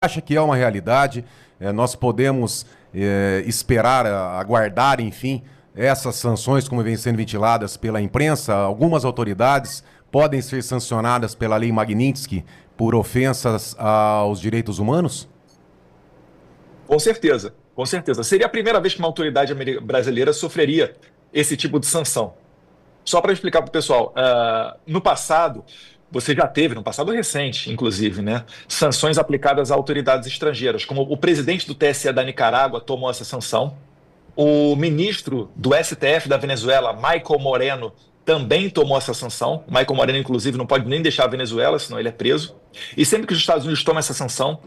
acha que é uma realidade? Nós podemos esperar, aguardar, enfim, essas sanções como vêm sendo ventiladas pela imprensa? Algumas autoridades podem ser sancionadas pela Lei Magnitsky por ofensas aos direitos humanos? Com certeza, com certeza. Seria a primeira vez que uma autoridade brasileira sofreria esse tipo de sanção. Só para explicar para o pessoal, no passado, você já teve, no passado recente, inclusive, né, sanções aplicadas a autoridades estrangeiras, como o presidente do TSE da Nicarágua tomou essa sanção, o ministro do STF da Venezuela, Michael Moreno, também tomou essa sanção. Michael Moreno, inclusive, não pode nem deixar a Venezuela, senão ele é preso. E sempre que os Estados Unidos tomam essa sanção,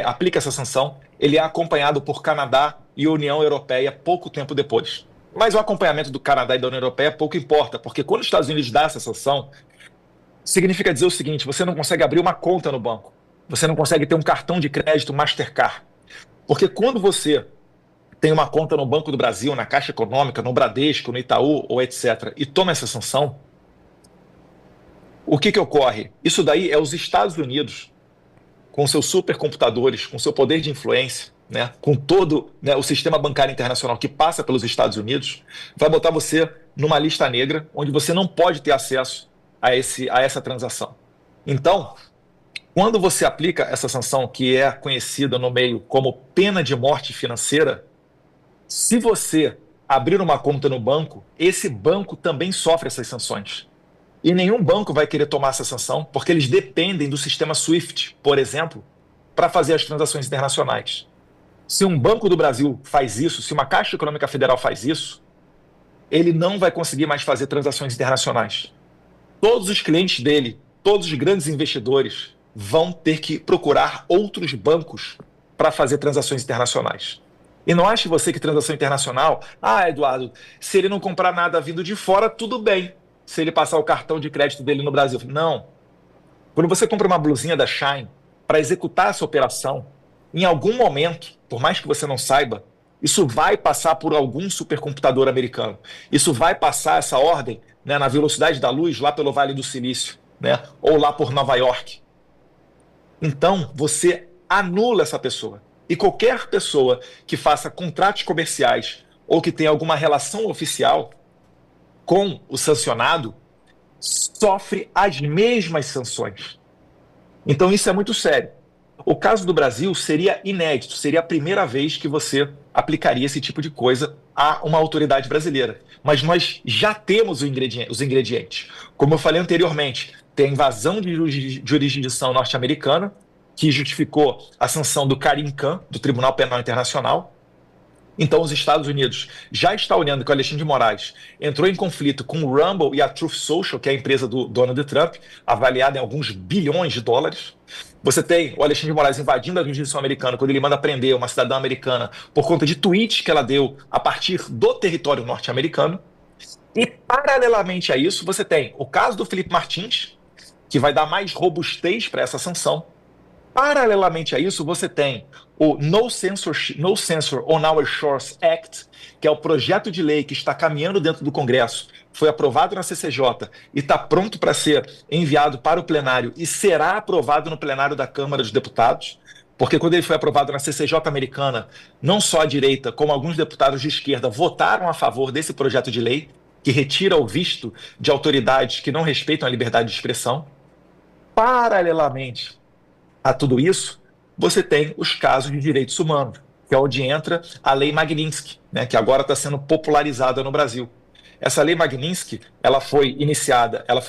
aplica essa sanção, ele é acompanhado por Canadá e União Europeia pouco tempo depois. Mas o acompanhamento do Canadá e da União Europeia pouco importa, porque quando os Estados Unidos dão essa sanção, significa dizer o seguinte: você não consegue abrir uma conta no banco, você não consegue ter um cartão de crédito Mastercard. Porque quando você tem uma conta no Banco do Brasil, na Caixa Econômica, no Bradesco, no Itaú, ou etc., e toma essa sanção, o que ocorre? Isso daí é os Estados Unidos, com seus supercomputadores, com seu poder de influência, né, com todo, né, o sistema bancário internacional que passa pelos Estados Unidos, vai botar você numa lista negra, onde você não pode ter acesso a essa transação. Então, quando você aplica essa sanção, que é conhecida no meio como pena de morte financeira, se você abrir uma conta no banco, esse banco também sofre essas sanções. E nenhum banco vai querer tomar essa sanção, porque eles dependem do sistema SWIFT, por exemplo, para fazer as transações internacionais. Se um Banco do Brasil faz isso, se uma Caixa Econômica Federal faz isso, ele não vai conseguir mais fazer transações internacionais. Todos os clientes dele, todos os grandes investidores, vão ter que procurar outros bancos para fazer transações internacionais. E não ache você que transação internacional, Eduardo, se ele não comprar nada vindo de fora, tudo bem, se ele passar o cartão de crédito dele no Brasil. Não. Quando você compra uma blusinha da Shein, para executar essa operação, em algum momento, por mais que você não saiba, isso vai passar por algum supercomputador americano. Isso vai passar essa ordem, né, na velocidade da luz, lá pelo Vale do Silício, né, ou lá por Nova York. Então, você anula essa pessoa. E qualquer pessoa que faça contratos comerciais ou que tenha alguma relação oficial com o sancionado sofre as mesmas sanções. Então, isso é muito sério. O caso do Brasil seria inédito, seria a primeira vez que você aplicaria esse tipo de coisa a uma autoridade brasileira. Mas nós já temos os ingredientes. Como eu falei anteriormente, tem a invasão de jurisdição norte-americana, que justificou a sanção do Karim Khan, do Tribunal Penal Internacional. Então, os Estados Unidos já está olhando que o Alexandre de Moraes entrou em conflito com o Rumble e a Truth Social, que é a empresa do Donald Trump, avaliada em alguns bilhões de dólares. Você tem o Alexandre de Moraes invadindo a jurisdição americana quando ele manda prender uma cidadã americana por conta de tweets que ela deu a partir do território norte-americano. E, paralelamente a isso, você tem o caso do Felipe Martins, que vai dar mais robustez para essa sanção. Paralelamente a isso, você tem o No Censor on Our Shores Act, que é o projeto de lei que está caminhando dentro do Congresso, foi aprovado na CCJ e está pronto para ser enviado para o plenário e será aprovado no plenário da Câmara dos Deputados, porque quando ele foi aprovado na CCJ americana, não só a direita, como alguns deputados de esquerda votaram a favor desse projeto de lei, que retira o visto de autoridades que não respeitam a liberdade de expressão. Paralelamente a tudo isso, você tem os casos de direitos humanos, que é onde entra a Lei Magnitsky, né, que agora está sendo popularizada no Brasil. Essa Lei Magnitsky, ela foi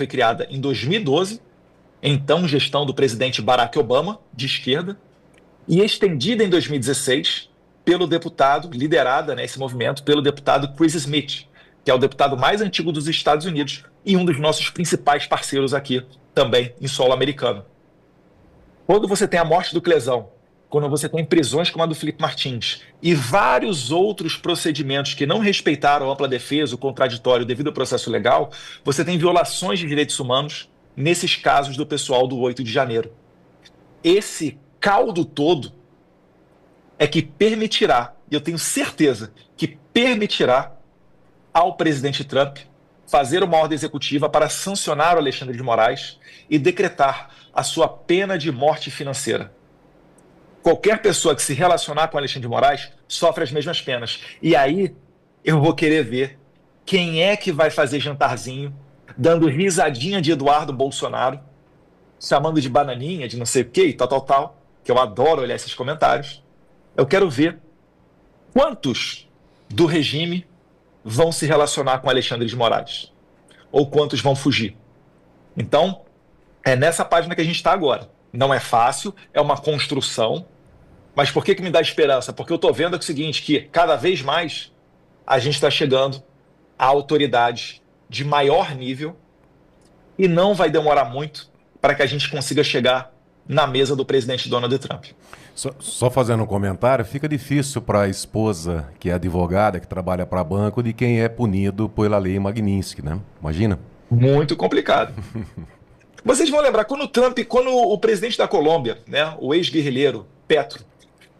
criada em 2012, então gestão do presidente Barack Obama, de esquerda, e estendida em 2016 pelo deputado, liderada nesse movimento pelo deputado Chris Smith, que é o deputado mais antigo dos Estados Unidos e um dos nossos principais parceiros aqui, também em solo americano. Quando você tem a morte do Clesão, quando você tem prisões como a do Felipe Martins e vários outros procedimentos que não respeitaram a ampla defesa, o contraditório devido ao processo legal, você tem violações de direitos humanos nesses casos do pessoal do 8 de janeiro. Esse caldo todo é que permitirá, e eu tenho certeza que permitirá ao presidente Trump fazer uma ordem executiva para sancionar o Alexandre de Moraes e decretar a sua pena de morte financeira. qualquer pessoa que se relacionar com Alexandre de Moraes sofre as mesmas penas. E aí eu vou querer ver quem é que vai fazer jantarzinho, dando risadinha de Eduardo Bolsonaro, chamando de bananinha, de não sei o que, e tal, tal, tal, que eu adoro olhar esses comentários. Eu quero ver quantos do regime vão se relacionar com Alexandre de Moraes, ou quantos vão fugir. Então, é nessa página que a gente está agora. Não é fácil, é uma construção, mas por que me dá esperança? Porque eu estou vendo o seguinte, que cada vez mais a gente está chegando a autoridades de maior nível e não vai demorar muito para que a gente consiga chegar na mesa do presidente Donald Trump. Só fazendo um comentário, fica difícil para a esposa, que é advogada, que trabalha para banco, de quem é punido pela lei Magnitsky, né? Imagina. Muito complicado. Vocês vão lembrar, quando o presidente da Colômbia, né, o ex-guerrilheiro Petro,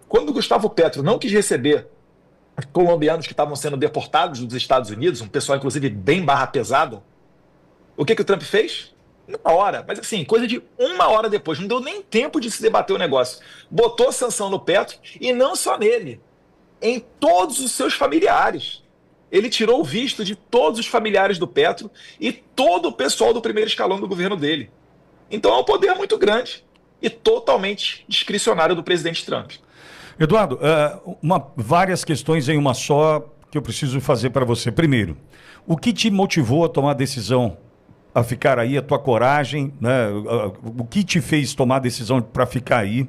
quando o Gustavo Petro não quis receber os colombianos que estavam sendo deportados dos Estados Unidos, um pessoal inclusive bem barra pesada, o que o Trump fez? Uma hora, mas assim, coisa de uma hora depois, não deu nem tempo de se debater o negócio. Botou sanção no Petro e não só nele, em todos os seus familiares. Ele tirou o visto de todos os familiares do Petro e todo o pessoal do primeiro escalão do governo dele. Então é um poder muito grande e totalmente discricionário do presidente Trump. Eduardo, várias questões em uma só que eu preciso fazer para você. Primeiro, o que te motivou a tomar a decisão, a ficar aí, a tua coragem, né? O que te fez tomar a decisão para ficar aí?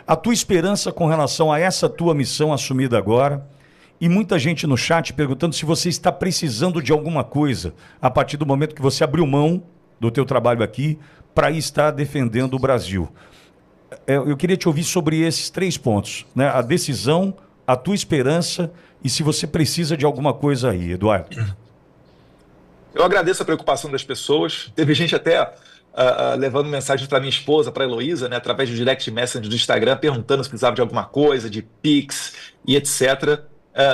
A tua esperança com relação a essa tua missão assumida agora? E muita gente no chat perguntando se você está precisando de alguma coisa a partir do momento que você abriu mão do teu trabalho aqui para estar defendendo o Brasil. Eu queria te ouvir sobre esses 3 pontos, né? A decisão, a tua esperança e se você precisa de alguma coisa aí, Eduardo. Eu agradeço a preocupação das pessoas. Teve gente até levando mensagem para minha esposa, para a Heloísa, né, através do direct message do Instagram, perguntando se precisava de alguma coisa, de Pix e etc.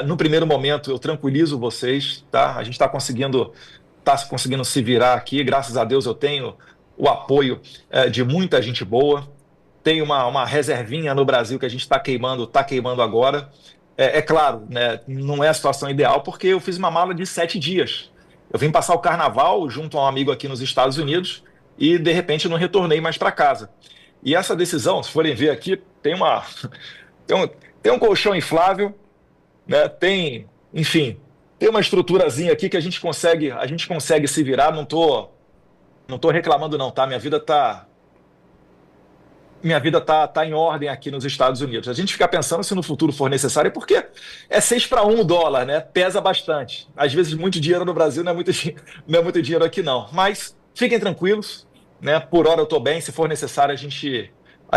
No primeiro momento, eu tranquilizo vocês, tá? A gente está conseguindo se virar aqui. Graças a Deus eu tenho o apoio de muita gente boa. Tem uma reservinha no Brasil que a gente está queimando agora. É claro, né, não é a situação ideal, porque eu fiz uma mala de 7 dias. Eu vim passar o carnaval junto a um amigo aqui nos Estados Unidos e, de repente, não retornei mais para casa. E essa decisão, se forem ver aqui, tem um colchão inflável, né, enfim, tem uma estruturazinha aqui que a gente consegue se virar. Não tô reclamando não, tá? Minha vida tá em ordem aqui nos Estados Unidos. A gente fica pensando se no futuro for necessário, porque é 6-1 o dólar, né? Pesa bastante. Às vezes muito dinheiro no Brasil não é muito dinheiro aqui não. Mas fiquem tranquilos, né? Por hora eu estou bem. Se for necessário, a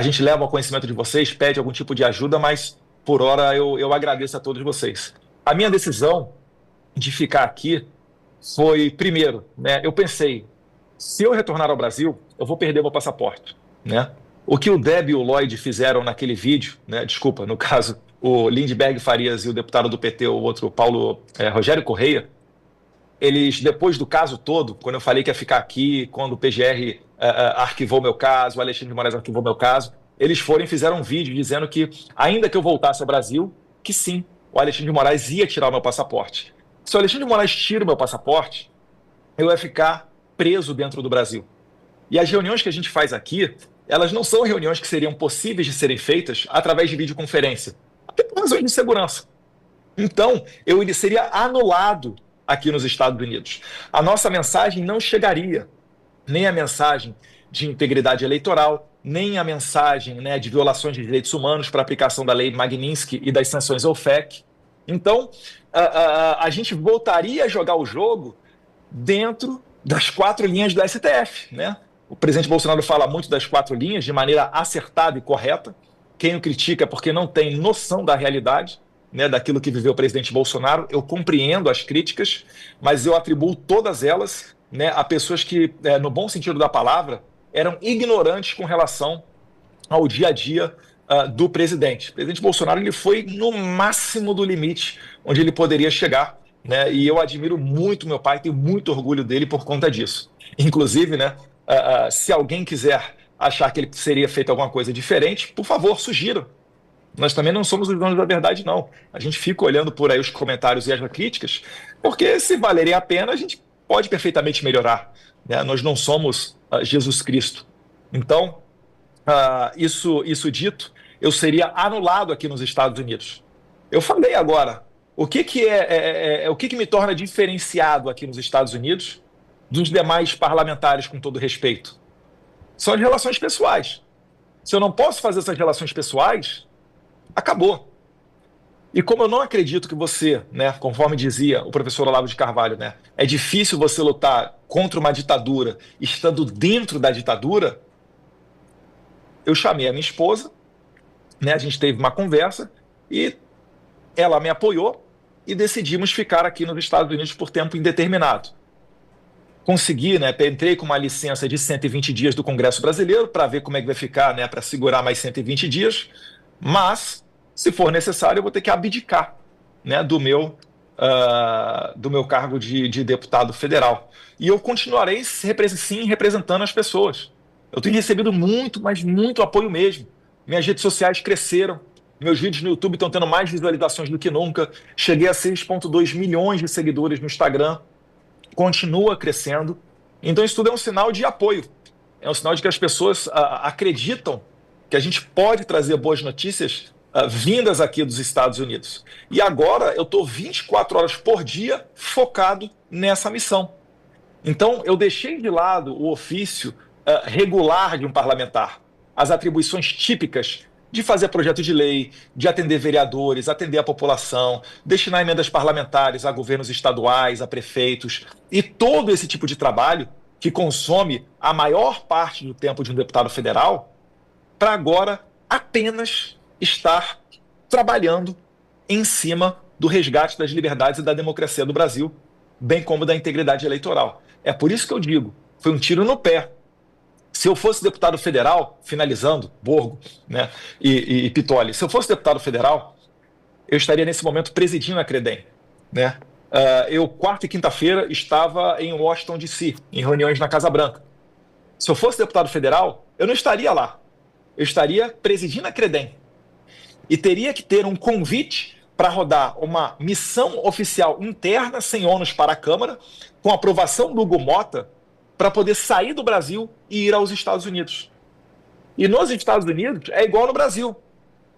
gente leva ao conhecimento de vocês, pede algum tipo de ajuda, mas por hora eu agradeço a todos vocês. A minha decisão de ficar aqui foi, primeiro, né? Eu pensei, se eu retornar ao Brasil, eu vou perder meu passaporte, né? O que o Deb e o Lloyd fizeram naquele vídeo, né? Desculpa, no caso, o Lindbergh Farias e o deputado do PT, o outro, Rogério Correia, eles, depois do caso todo, quando eu falei que ia ficar aqui, quando o PGR arquivou meu caso, o Alexandre de Moraes arquivou meu caso, eles foram e fizeram um vídeo dizendo que, ainda que eu voltasse ao Brasil, que sim, o Alexandre de Moraes ia tirar o meu passaporte. Se o Alexandre de Moraes tira o meu passaporte, eu ia ficar preso dentro do Brasil. E as reuniões que a gente faz aqui, elas não são reuniões que seriam possíveis de serem feitas através de videoconferência, até por razões de segurança. Então, ele seria anulado aqui nos Estados Unidos. A nossa mensagem não chegaria, nem a mensagem de integridade eleitoral, nem a mensagem, né, de violações de direitos humanos para aplicação da lei Magnitsky e das sanções OFAC. Então, a gente voltaria a jogar o jogo dentro das 4 linhas do STF, né? O presidente Bolsonaro fala muito das 4 linhas de maneira acertada e correta. Quem o critica é porque não tem noção da realidade, né, daquilo que viveu o presidente Bolsonaro. Eu compreendo as críticas, mas eu atribuo todas elas, né, a pessoas que, no bom sentido da palavra, eram ignorantes com relação ao dia a dia do presidente. O presidente Bolsonaro ele foi no máximo do limite onde ele poderia chegar, né, e eu admiro muito meu pai, tenho muito orgulho dele por conta disso. Inclusive, né, se alguém quiser achar que ele seria feito alguma coisa diferente, por favor, sugiram. Nós também não somos os donos da verdade, não. A gente fica olhando por aí os comentários e as críticas, porque se valerem a pena, a gente pode perfeitamente melhorar, né? Nós não somos Jesus Cristo. Então, isso dito, eu seria anulado aqui nos Estados Unidos. Eu falei agora, o que me torna diferenciado aqui nos Estados Unidos dos demais parlamentares, com todo respeito? São as relações pessoais. Se eu não posso fazer essas relações pessoais, acabou. E como eu não acredito que você, né, conforme dizia o professor Olavo de Carvalho, né, é difícil você lutar contra uma ditadura estando dentro da ditadura, eu chamei a minha esposa, né, a gente teve uma conversa e ela me apoiou e decidimos ficar aqui nos Estados Unidos por tempo indeterminado. Consegui, né, entrei com uma licença de 120 dias do Congresso Brasileiro para ver como é que vai ficar, né, para segurar mais 120 dias, mas, se for necessário, eu vou ter que abdicar, né, do meu cargo de deputado federal. E eu continuarei sim representando as pessoas. Eu tenho recebido muito, mas muito apoio mesmo. Minhas redes sociais cresceram, meus vídeos no YouTube estão tendo mais visualizações do que nunca. Cheguei a 6,2 milhões de seguidores no Instagram. Continua crescendo. Então isso tudo é um sinal de apoio. É um sinal de que as pessoas acreditam que a gente pode trazer boas notícias vindas aqui dos Estados Unidos. E agora eu estou 24 horas por dia focado nessa missão. Então eu deixei de lado o ofício regular de um parlamentar, as atribuições típicas de fazer projeto de lei, de atender vereadores, atender a população, destinar emendas parlamentares a governos estaduais, a prefeitos, e todo esse tipo de trabalho que consome a maior parte do tempo de um deputado federal, para agora apenas estar trabalhando em cima do resgate das liberdades e da democracia do Brasil, bem como da integridade eleitoral. É por isso que eu digo, foi um tiro no pé. Se eu fosse deputado federal, finalizando, Borgo, né, e Pitoli, se eu fosse deputado federal, eu estaria nesse momento presidindo a Credem, né? Eu, quarta e quinta-feira, estava em Washington, D.C., em reuniões na Casa Branca. Se eu fosse deputado federal, eu não estaria lá. Eu estaria presidindo a Credem. E teria que ter um convite para rodar uma missão oficial interna, sem ônus para a Câmara, com aprovação do Hugo Mota, para poder sair do Brasil e ir aos Estados Unidos. E nos Estados Unidos é igual no Brasil.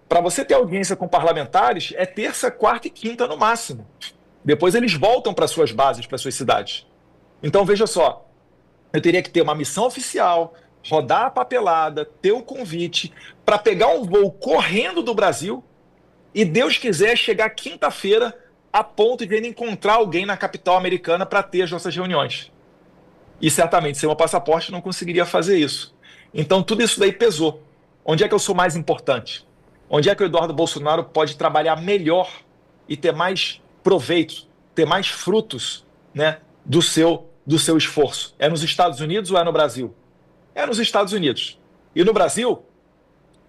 Para você ter audiência com parlamentares, é terça, quarta e quinta no máximo. Depois eles voltam para suas bases, para suas cidades. Então, veja só, eu teria que ter uma missão oficial, rodar a papelada, ter o convite, para pegar um voo correndo do Brasil e, Deus quiser, chegar quinta-feira a ponto de ainda encontrar alguém na capital americana para ter as nossas reuniões. E certamente, sem o passaporte, não conseguiria fazer isso. Então, tudo isso daí pesou. Onde é que eu sou mais importante? Onde é que o Eduardo Bolsonaro pode trabalhar melhor e ter mais proveito, ter mais frutos, né, do seu esforço? É nos Estados Unidos ou é no Brasil? É nos Estados Unidos. E no Brasil,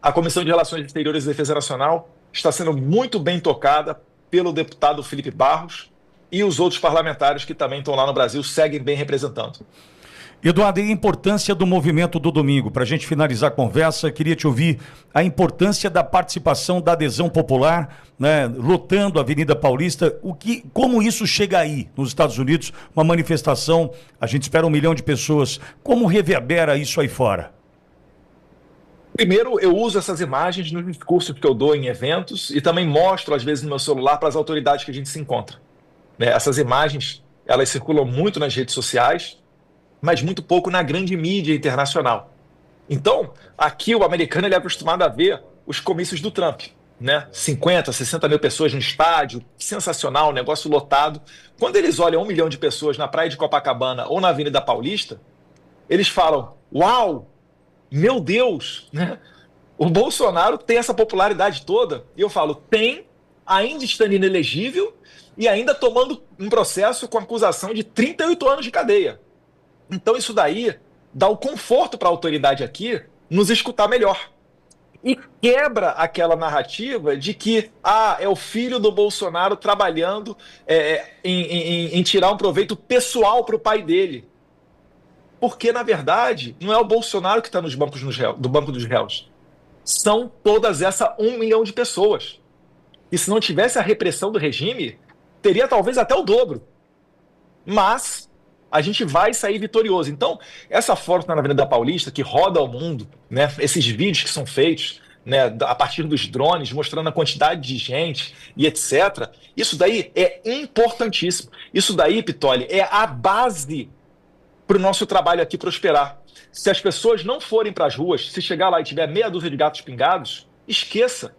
a Comissão de Relações Exteriores e Defesa Nacional está sendo muito bem tocada pelo deputado Felipe Barros, e os outros parlamentares que também estão lá no Brasil seguem bem representando. Eduardo, e a importância do movimento do domingo? Para a gente finalizar a conversa, queria te ouvir a importância da participação, da adesão popular, né, lotando a Avenida Paulista. Como isso chega aí, nos Estados Unidos, uma manifestação, a gente espera 1 milhão de pessoas. Como reverbera isso aí fora? Primeiro, eu uso essas imagens nos discursos que eu dou em eventos e também mostro, às vezes, no meu celular para as autoridades que a gente se encontra. Essas imagens, elas circulam muito nas redes sociais, mas muito pouco na grande mídia internacional. Então, aqui o americano ele é acostumado a ver os comícios do Trump, né? 50, 60 mil pessoas no estádio, sensacional, negócio lotado. Quando eles olham 1 milhão de pessoas na praia de Copacabana ou na Avenida Paulista, eles falam, uau, meu Deus, né? O Bolsonaro tem essa popularidade toda. E eu falo, tem, ainda estando inelegível, e ainda tomando um processo com acusação de 38 anos de cadeia. Então isso daí dá o conforto para a autoridade aqui nos escutar melhor. E quebra aquela narrativa de que é o filho do Bolsonaro trabalhando em tirar um proveito pessoal para o pai dele. Porque, na verdade, não é o Bolsonaro que está nos bancos do banco dos réus. são todas essa 1 milhão de pessoas. E se não tivesse a repressão do regime, teria talvez até o dobro. Mas a gente vai sair vitorioso. Então, essa foto na Avenida Paulista, que roda ao mundo, né, esses vídeos que são feitos, né, a partir dos drones, mostrando a quantidade de gente e etc., isso daí é importantíssimo. Isso daí, Pitoli, é a base para o nosso trabalho aqui prosperar. Se as pessoas não forem para as ruas, se chegar lá e tiver meia dúzia de gatos pingados, esqueça.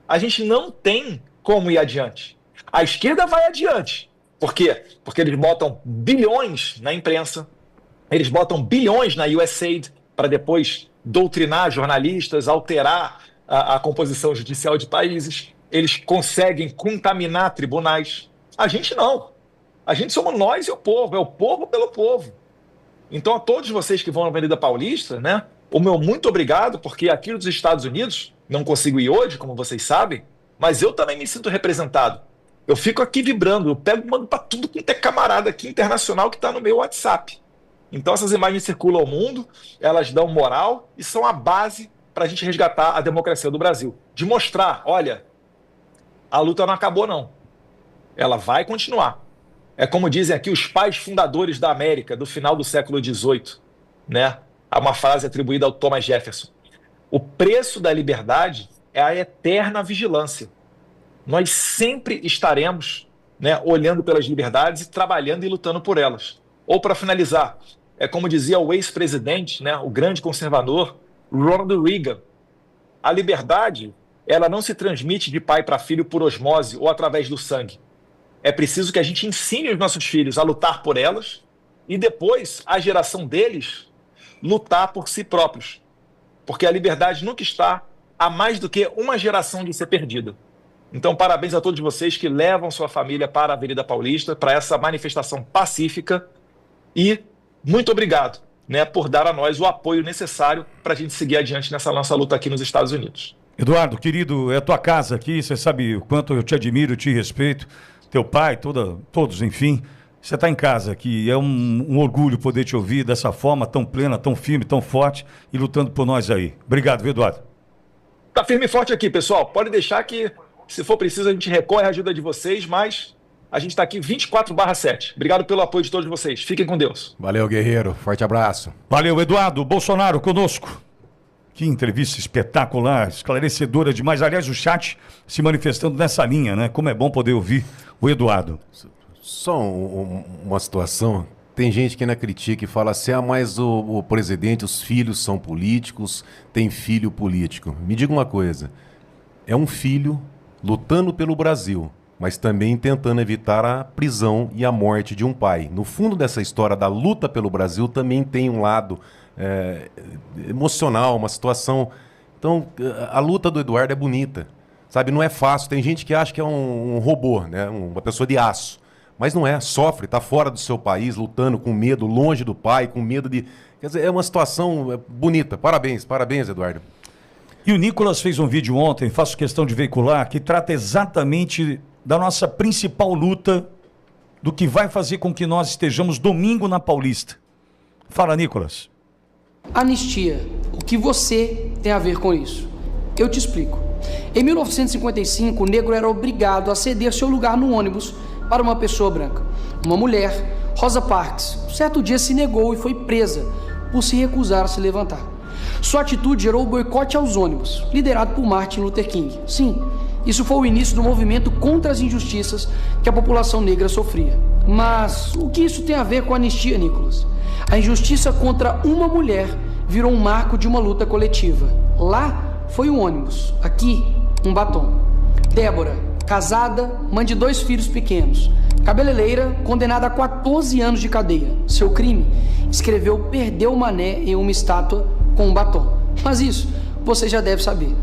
A gente não tem como ir adiante. A esquerda vai adiante. Por quê? Porque eles botam bilhões na imprensa, eles botam bilhões na USAID para depois doutrinar jornalistas, alterar a composição judicial de países. Eles conseguem contaminar tribunais. A gente não. A gente somos nós e o povo. É o povo pelo povo. Então, a todos vocês que vão na Avenida Paulista, né, o meu muito obrigado, porque aqui nos Estados Unidos, não consigo ir hoje, como vocês sabem, mas eu também me sinto representado. Eu fico aqui vibrando, eu pego e mando para tudo que tem camarada aqui internacional que está no meu WhatsApp. Então, essas imagens circulam ao mundo, elas dão moral e são a base para a gente resgatar a democracia do Brasil. De mostrar, olha, a luta não acabou não. Ela vai continuar. É como dizem aqui os pais fundadores da América, do final do século XVIII, né? Há uma frase atribuída ao Thomas Jefferson. O preço da liberdade é a eterna vigilância. Nós sempre estaremos, né, olhando pelas liberdades e trabalhando e lutando por elas. Ou, para finalizar, é como dizia o ex-presidente, né, o grande conservador, Ronald Reagan, a liberdade ela não se transmite de pai para filho por osmose ou através do sangue. É preciso que a gente ensine os nossos filhos a lutar por elas e depois a geração deles lutar por si próprios. Porque a liberdade nunca está a mais do que uma geração de ser perdida. Então, parabéns a todos vocês que levam sua família para a Avenida Paulista, para essa manifestação pacífica e muito obrigado, né, por dar a nós o apoio necessário para a gente seguir adiante nessa nossa luta aqui nos Estados Unidos. Eduardo, querido, é a tua casa aqui, você sabe o quanto eu te admiro, te respeito, teu pai, todos, enfim. Você está em casa aqui, é um orgulho poder te ouvir dessa forma tão plena, tão firme, tão forte e lutando por nós aí. Obrigado, viu, Eduardo? Tá firme e forte aqui, pessoal. Pode deixar que, se for preciso, a gente recorre à ajuda de vocês, mas a gente está aqui 24/7. Obrigado pelo apoio de todos vocês. Fiquem com Deus. Valeu, guerreiro. Forte abraço. Valeu, Eduardo. Bolsonaro conosco. Que entrevista espetacular, esclarecedora demais. Aliás, o chat se manifestando nessa linha, né? Como é bom poder ouvir o Eduardo. Só uma situação. Tem gente que ainda critica e fala assim, mas o presidente, os filhos são políticos, tem filho político. Me diga uma coisa, é um filho lutando pelo Brasil, mas também tentando evitar a prisão e a morte de um pai. No fundo dessa história da luta pelo Brasil também tem um lado emocional, uma situação... Então, a luta do Eduardo é bonita, sabe? Não é fácil. Tem gente que acha que é um robô, né? Uma pessoa de aço. Mas não é, sofre, está fora do seu país, lutando com medo, longe do pai, com medo de... Quer dizer, é uma situação bonita. Parabéns, Eduardo. E o Nicolas fez um vídeo ontem, faço questão de veicular, que trata exatamente da nossa principal luta, do que vai fazer com que nós estejamos domingo na Paulista. Fala, Nicolas. Anistia. O que você tem a ver com isso? Eu te explico. Em 1955, o negro era obrigado a ceder seu lugar no ônibus para uma pessoa branca. Uma mulher, Rosa Parks, certo dia se negou e foi presa por se recusar a se levantar. Sua atitude gerou o boicote aos ônibus, liderado por Martin Luther King. Sim, isso foi o início do movimento contra as injustiças que a população negra sofria. Mas o que isso tem a ver com a anistia, Nicolas? A injustiça contra uma mulher virou um marco de uma luta coletiva. Lá foi o ônibus, aqui um batom. Débora, casada, mãe de 2 filhos pequenos, cabeleireira, condenada a 14 anos de cadeia. Seu crime? Escreveu "Perdeu o Mané" em uma estátua com um batom. Mas isso você já deve saber.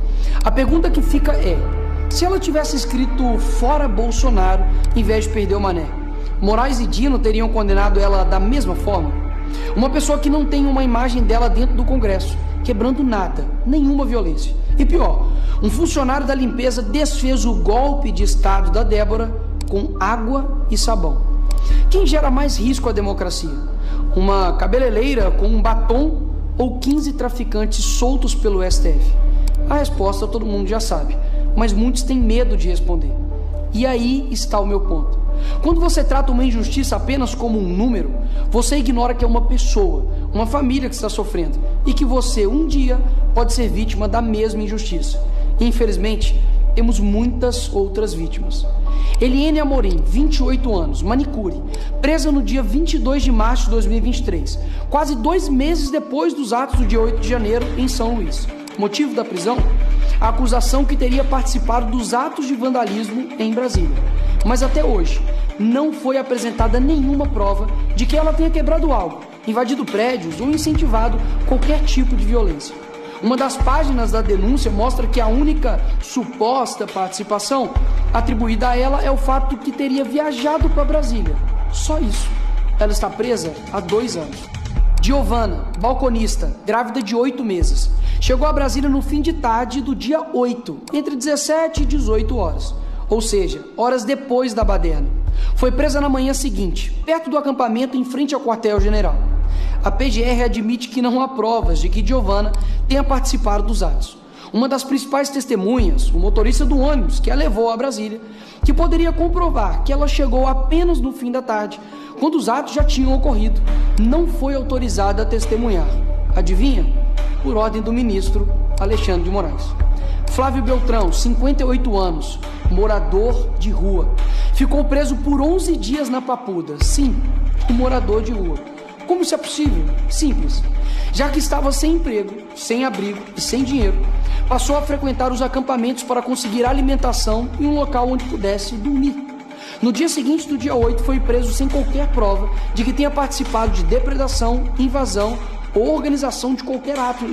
A pergunta que fica é, se ela tivesse escrito "Fora Bolsonaro" em vez de "Perdeu o Mané", Moraes e Dino teriam condenado ela da mesma forma? Uma pessoa que não tem uma imagem dela dentro do Congresso, quebrando nada, nenhuma violência. E pior, um funcionário da limpeza desfez o golpe de Estado da Débora com água e sabão. Quem gera mais risco à democracia? Uma cabeleireira com um batom ou 15 traficantes soltos pelo STF? A resposta todo mundo já sabe, mas muitos têm medo de responder. E aí está o meu ponto. Quando você trata uma injustiça apenas como um número, você ignora que é uma pessoa, uma família que está sofrendo e que você um dia pode ser vítima da mesma injustiça. E, infelizmente, temos muitas outras vítimas. Eliene Amorim, 28 anos, manicure, presa no dia 22 de março de 2023, quase 2 meses depois dos atos do dia 8 de janeiro em São Luís. Motivo da prisão? A acusação que teria participado dos atos de vandalismo em Brasília. Mas até hoje, não foi apresentada nenhuma prova de que ela tenha quebrado algo, invadido prédios ou incentivado qualquer tipo de violência. Uma das páginas da denúncia mostra que a única suposta participação atribuída a ela é o fato que teria viajado para Brasília. Só isso. Ela está presa há 2 anos. Giovana, balconista, grávida de 8 meses, chegou a Brasília no fim de tarde do dia 8, entre 17 e 18 horas, ou seja, horas depois da baderna. Foi presa na manhã seguinte, perto do acampamento em frente ao quartel-general. A PGR admite que não há provas de que Giovana tenha participado dos atos. Uma das principais testemunhas, o motorista do ônibus que a levou a Brasília, que poderia comprovar que ela chegou apenas no fim da tarde, quando os atos já tinham ocorrido, não foi autorizada a testemunhar. Adivinha? Por ordem do ministro Alexandre de Moraes. Flávio Beltrão, 58 anos, morador de rua. Ficou preso por 11 dias na Papuda. Sim, um morador de rua. Como isso é possível? Simples. Já que estava sem emprego, sem abrigo e sem dinheiro, passou a frequentar os acampamentos para conseguir alimentação em um local onde pudesse dormir. No dia seguinte do dia 8, foi preso sem qualquer prova de que tenha participado de depredação, invasão ou organização de qualquer ato